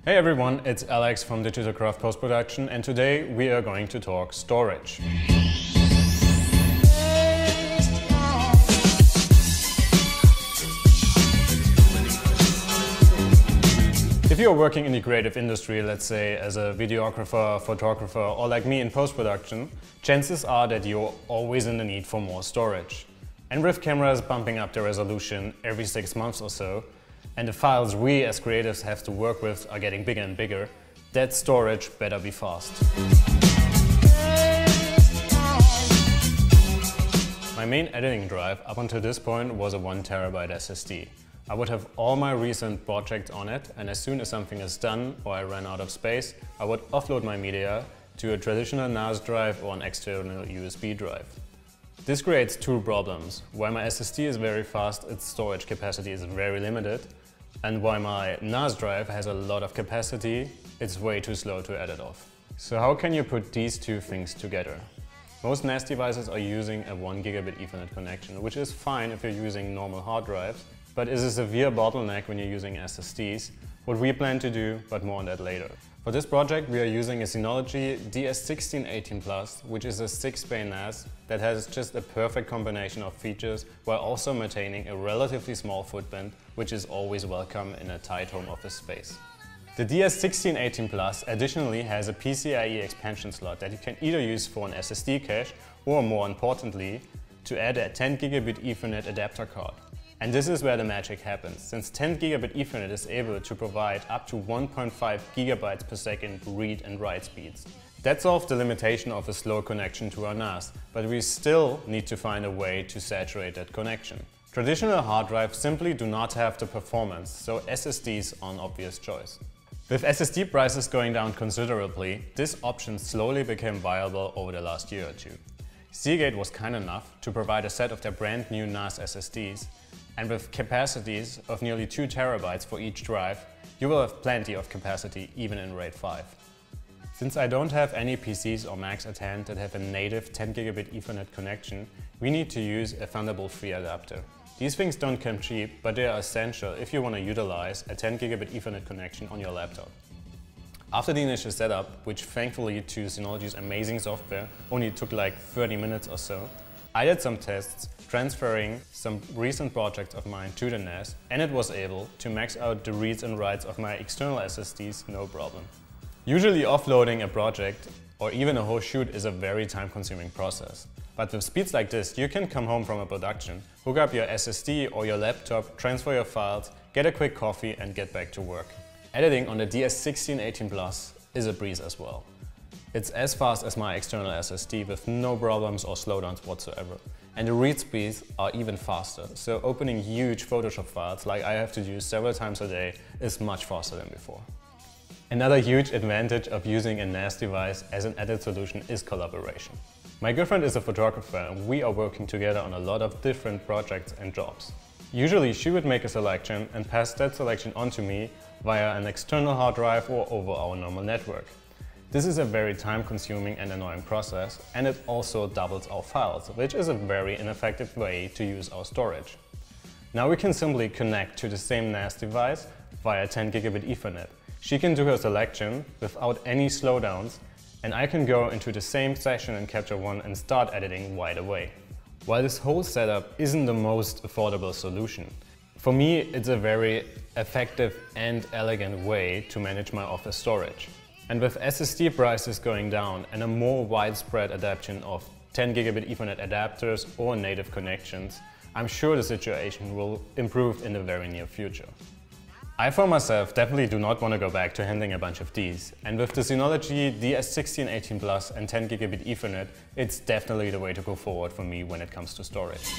Hey everyone, it's Alex from Digital Craft Post-Production, and today we are going to talk storage. If you are working in the creative industry, let's say as a videographer, photographer, or like me in post-production, chances are that you're always in the need for more storage. And with cameras bumping up the resolution every 6 months or so, and the files we as creatives have to work with are getting bigger and bigger, that storage better be fast. My main editing drive up until this point was a 1 TB SSD. I would have all my recent projects on it, and as soon as something is done or I ran out of space, I would offload my media to a traditional NAS drive or an external USB drive. This creates two problems. While my SSD is very fast, its storage capacity is very limited, and while my NAS drive has a lot of capacity, it's way too slow to edit off. So how can you put these two things together? Most NAS devices are using a 1 Gigabit Ethernet connection, which is fine if you're using normal hard drives, but is a severe bottleneck when you're using SSDs, what we plan to do, but more on that later. For this project we are using a Synology DS1618 Plus, which is a 6-bay NAS that has just a perfect combination of features while also maintaining a relatively small footprint, which is always welcome in a tight home office space. The DS1618 Plus additionally has a PCIe expansion slot that you can either use for an SSD cache or, more importantly, to add a 10 Gigabit Ethernet adapter card. And this is where the magic happens, since 10 Gigabit Ethernet is able to provide up to 1.5 gigabytes per second read and write speeds. That solves the limitation of a slow connection to our NAS, but we still need to find a way to saturate that connection. Traditional hard drives simply do not have the performance, so SSDs are an obvious choice. With SSD prices going down considerably, this option slowly became viable over the last year or two. Seagate was kind enough to provide a set of their brand new NAS SSDs, and with capacities of nearly 2 terabytes for each drive, you will have plenty of capacity even in RAID 5. Since I don't have any PCs or Macs at hand that have a native 10 Gigabit Ethernet connection, we need to use a Thunderbolt 3 adapter. These things don't come cheap, but they are essential if you want to utilize a 10 Gigabit Ethernet connection on your laptop. After the initial setup, which thankfully to Synology's amazing software only took like 30 minutes or so, I did some tests transferring some recent projects of mine to the NAS, and it was able to max out the reads and writes of my external SSDs no problem. Usually offloading a project or even a whole shoot is a very time-consuming process. But with speeds like this, you can come home from a production, hook up your SSD or your laptop, transfer your files, get a quick coffee and get back to work. Editing on the DS1618 Plus is a breeze as well. It's as fast as my external SSD with no problems or slowdowns whatsoever. And the read speeds are even faster, so opening huge Photoshop files like I have to do several times a day is much faster than before. Another huge advantage of using a NAS device as an edit solution is collaboration. My girlfriend is a photographer and we are working together on a lot of different projects and jobs. Usually she would make a selection and pass that selection on to me via an external hard drive or over our normal network. This is a very time-consuming and annoying process, and it also doubles our files, which is a very ineffective way to use our storage. Now we can simply connect to the same NAS device via 10 Gigabit Ethernet. She can do her selection without any slowdowns, and I can go into the same session and capture one and start editing right away. While this whole setup isn't the most affordable solution, for me it's a very effective and elegant way to manage my office storage. And with SSD prices going down and a more widespread adoption of 10 Gigabit Ethernet adapters or native connections, I'm sure the situation will improve in the very near future. I for myself definitely do not want to go back to handling a bunch of these, and with the Synology DS1618 Plus and 10 Gigabit Ethernet, it's definitely the way to go forward for me when it comes to storage.